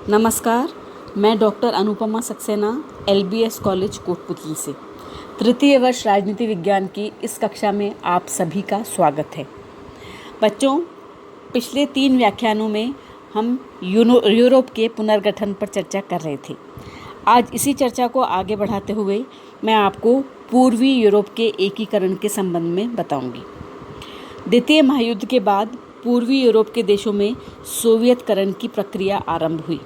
नमस्कार, मैं doctor Anupama Saxena LBS college Kotputli से तृतीय वर्ष राजनीति विज्ञान की इस कक्षा में आप सभी का स्वागत है। बच्चों, पिछले 3 व्याख्यानों में हम यूरोप के पुनर्गठन पर चर्चा कर रहे थे। आज इसी चर्चा को आगे बढ़ाते हुए मैं आपको पूर्वी यूरोप के एकीकरण के संबंध में बताऊंगी। द्वितीय महायुद्ध के बाद पूर्वी यूरोप के देशों में सोवियतकरण की प्रक्रिया आरंभ हुई।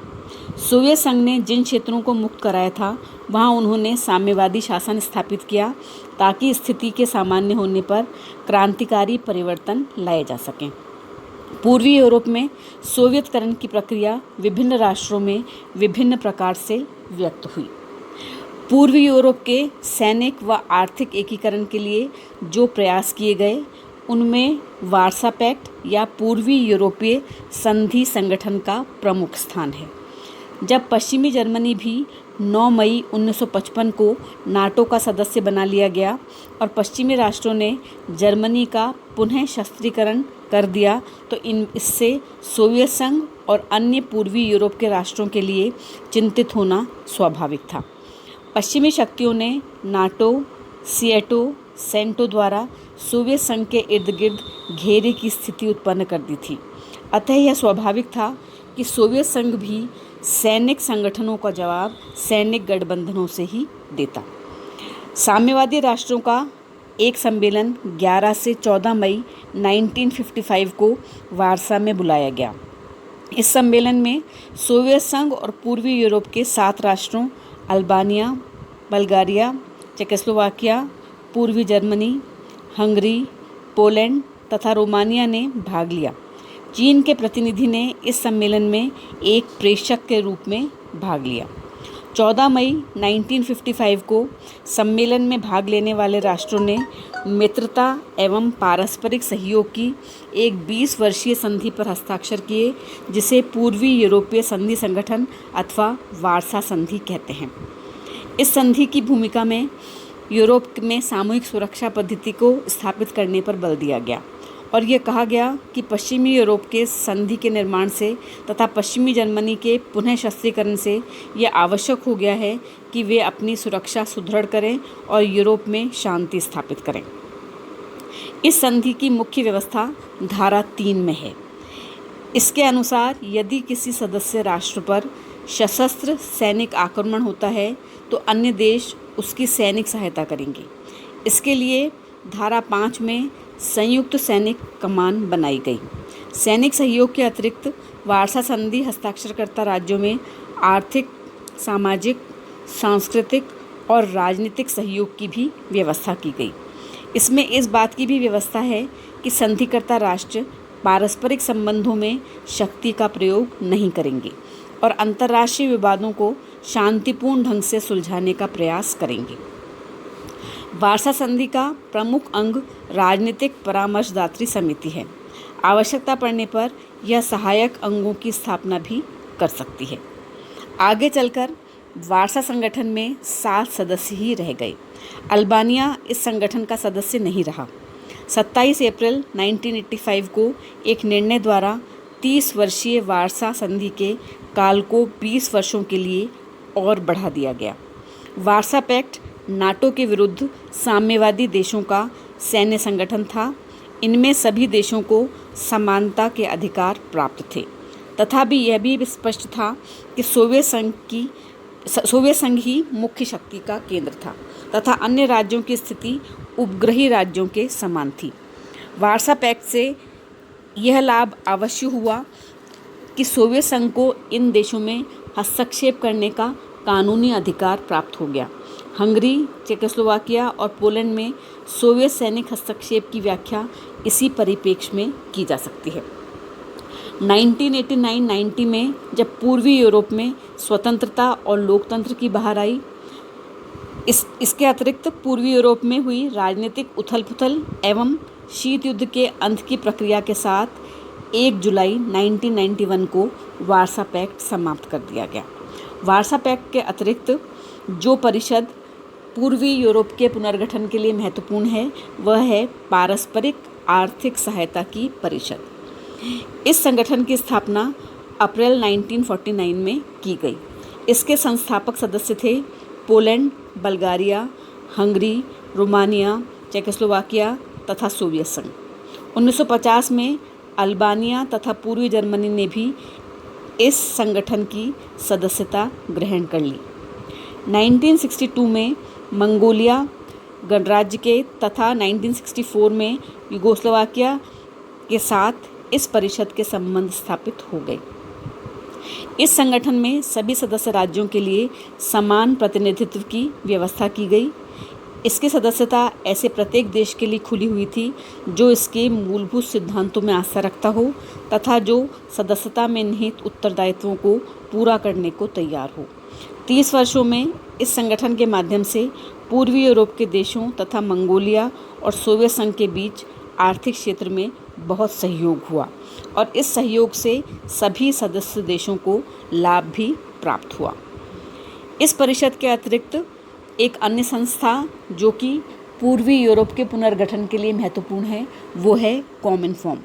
सोवियत संघ ने जिन क्षेत्रों को मुक्त कराया था वहां उन्होंने साम्यवादी शासन स्थापित किया ताकि स्थिति के सामान्य होने पर क्रांतिकारी परिवर्तन लाए जा सकें। पूर्वी यूरोप में सोवियतकरण की प्रक्रिया विभिन्न राष्ट्रों में विभिन्न प्रकार से व्यक्त हुई। पूर्वी यूरोप के सैनिक व आर्थिक एकीकरण के लिए जो प्रयास किए गए उनमें वार्सा पैक्ट या पूर्वी यूरोपीय संधि संगठन का प्रमुख स्थान है। जब पश्चिमी जर्मनी भी 9 मई 1955 को नाटो का सदस्य बना लिया गया और पश्चिमी राष्ट्रों ने जर्मनी का पुनः शस्त्रीकरण कर दिया तो इससे सोवियत संघ और अन्य पूर्वी यूरोप के राष्ट्रों के लिए चिंतित होना स्वाभाविक था। पश्चिमी शक्तियों ने नाटो, सीएटो, सेंटो द्वारा सोवियत संघ के इर्द गिर्द घेरे की स्थिति उत्पन्न कर दी थी। अतः यह स्वाभाविक था कि सोवियत संघ भी सैनिक संगठनों का जवाब सैनिक गठबंधनों से ही देता। साम्यवादी राष्ट्रों का एक सम्मेलन 11 से 14 मई 1955 को वार्सा में बुलाया गया। इस सम्मेलन में सोवियत संघ और पूर्वी यूरोप के 7 राष्ट्रों अल्बानिया, बल्गारिया, चेकोस्लोवाकिया, पूर्वी जर्मनी, हंगरी, पोलैंड तथा रोमानिया ने भाग लिया। चीन के प्रतिनिधि ने इस सम्मेलन में एक प्रेषक के रूप में भाग लिया। 14 मई 1955 को सम्मेलन में भाग लेने वाले राष्ट्रों ने मित्रता एवं पारस्परिक सहयोग की एक 20 वर्षीय संधि पर हस्ताक्षर किए, जिसे पूर्वी यूरोपीय संधि संगठन अथवा वार्सा संधि कहते हैं। इस संधि की भूमिका में यूरोप में सामूहिक सुरक्षा पद्धति को स्थापित करने पर बल दिया गया और यह कहा गया कि पश्चिमी यूरोप के संधि के निर्माण से तथा पश्चिमी जर्मनी के पुनः शस्त्रीकरण से यह आवश्यक हो गया है कि वे अपनी सुरक्षा सुदृढ़ करें और यूरोप में शांति स्थापित करें। इस संधि की मुख्य व्यवस्था धारा 3 में है। इसके अनुसार यदि किसी सदस्य राष्ट्र पर सशस्त्र सैनिक आक्रमण होता है तो अन्य देश उसकी सैनिक सहायता करेंगे। इसके लिए धारा 5 में संयुक्त सैनिक कमान बनाई गई। सैनिक सहयोग के अतिरिक्त वार्सा संधि हस्ताक्षरकर्ता राज्यों में आर्थिक, सामाजिक, सांस्कृतिक और राजनीतिक सहयोग की भी व्यवस्था की गई। इसमें इस बात की भी व्यवस्था है कि संधिकर्ता राष्ट्र पारस्परिक संबंधों में शक्ति का प्रयोग नहीं करेंगे और अंतर्राष्ट्रीय विवादों को शांतिपूर्ण ढंग से सुलझाने का प्रयास करेंगे। वार्सा संधि का प्रमुख अंग राजनीतिक परामर्शदात्री समिति है। आवश्यकता पड़ने पर यह सहायक अंगों की स्थापना भी कर सकती है। आगे चलकर वार्सा संगठन में 7 सदस्य ही रह गए। अल्बानिया इस संगठन का सदस्य नहीं रहा। 27 अप्रैल 1985 को एक निर्णय द्वारा 30 वर्षीय वार्सा संधि के काल को 20 वर्षों के लिए और बढ़ा दिया गया। वार्सा पैक्ट नाटो के विरुद्ध साम्यवादी देशों का सैन्य संगठन था। इनमें सभी देशों को समानता के अधिकार प्राप्त थे। तथापि यह भी स्पष्ट था कि सोवियत संघ ही मुख्य शक्ति का केंद्र था तथा अन्य राज्यों की स्थिति उपग्रही राज्यों के समान थी। वार्सा पैक्ट से यह लाभ अवश्य हुआ कि सोवियत संघ को इन देशों में हस्तक्षेप करने का कानूनी अधिकार प्राप्त हो गया। हंगरी, चेकोस्लोवाकिया और पोलैंड में सोवियत सैनिक हस्तक्षेप की व्याख्या इसी परिप्रेक्ष्य में की जा सकती है। 1989-90 में जब पूर्वी यूरोप में स्वतंत्रता और लोकतंत्र की बहार आई, इसके अतिरिक्त पूर्वी यूरोप में हुई राजनीतिक उथल-पुथल एवं शीत युद्ध के अंत की प्रक्रिया के साथ 1 जुलाई 1991 को वार्सा पैक्ट समाप्त कर दिया गया। वार्सा पैक्ट के अतिरिक्त जो परिषद पूर्वी यूरोप के पुनर्गठन के लिए महत्वपूर्ण है वह है पारस्परिक आर्थिक सहायता की परिषद। इस संगठन की स्थापना अप्रैल 1949 में की गई। इसके संस्थापक सदस्य थे Poland, Bulgaria, Hungary, Romania, Czechoslovakia तथा सोवियत संघ। 1950 में अल्बानिया तथा पूर्वी जर्मनी ने भी इस संगठन की सदस्यता ग्रहण कर ली। 1962 में मंगोलिया गणराज्य के तथा 1964 में यूगोस्लाविया के साथ इस परिषद के संबंध स्थापित हो गए। इस संगठन में सभी सदस्य राज्यों के लिए समान प्रतिनिधित्व की व्यवस्था की गई। इसकी सदस्यता ऐसे प्रत्येक देश के लिए खुली हुई थी जो इसके मूलभूत सिद्धांतों में आस्था रखता हो तथा जो सदस्यता में निहित उत्तरदायित्वों को पूरा करने को तैयार हो। 30 वर्षों में इस संगठन के माध्यम से पूर्वी यूरोप के देशों तथा मंगोलिया और सोवियत संघ के बीच आर्थिक क्षेत्र में बहुत सहयोग हुआ और इस सहयोग से सभी सदस्य देशों को लाभ भी प्राप्त हुआ। इस परिषद के अतिरिक्त एक अन्य संस्था जो कि पूर्वी यूरोप के पुनर्गठन के लिए महत्वपूर्ण है वो है कॉमिनफॉर्म।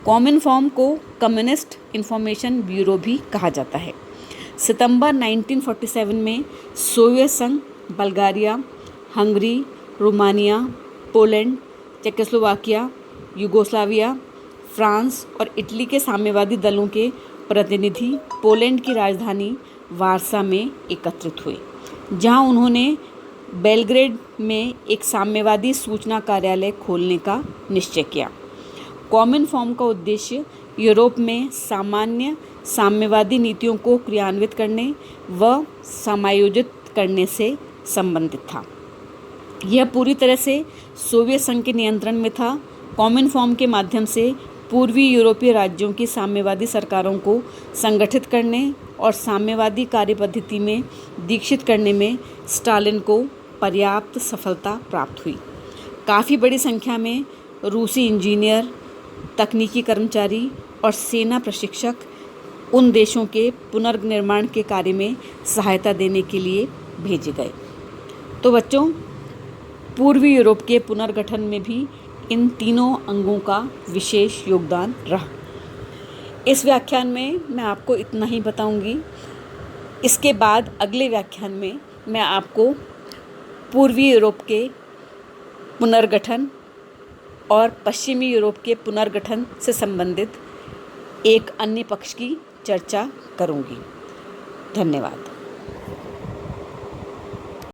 कॉमिनफॉर्म को कम्युनिस्ट इंफॉर्मेशन ब्यूरो भी कहा जाता है। सितंबर 1947 में सोवियत संघ, Bulgaria, Hungary, Romania, Poland, Czechoslovakia, Yugoslavia, France और इटली के साम्यवादी दलों के प्रतिनिधि पोलैंड की राजधानी वारसा में एकत्रित हुए, जहां उन्होंने बेलग्रेड में एक साम्यवादी सूचना कार्यालय खोलने का निश्चय किया। कॉमिनफॉर्म का उद्देश्य यूरोप में सामान्य साम्यवादी नीतियों को क्रियान्वित करने व समायोजित करने से संबंधित था। यह पूरी तरह से सोवियत संघ के नियंत्रण में था। कॉमिनफॉर्म के माध्यम से पूर्वी यूरोपीय राज्यों की साम्यवादी सरकारों को संगठित करने और साम्यवादी कार्यपद्धति में दीक्षित करने में स्टालिन को पर्याप्त सफलता प्राप्त हुई। काफ़ी बड़ी संख्या में रूसी इंजीनियर, तकनीकी कर्मचारी और सेना प्रशिक्षक उन देशों के पुनर्निर्माण के कार्य में सहायता देने के लिए भेजे गए। तो बच्चों, पूर्वी यूरोप के पुनर्गठन में भी इन तीनों अंगों का विशेष योगदान रहा। इस व्याख्यान में मैं आपको इतना ही बताऊंगी। इसके बाद अगले व्याख्यान में मैं आपको पूर्वी यूरोप के पुनर्गठन और पश्चिमी यूरोप के पुनर्गठन से संबंधित एक अन्य पक्ष की चर्चा करूंगी। धन्यवाद।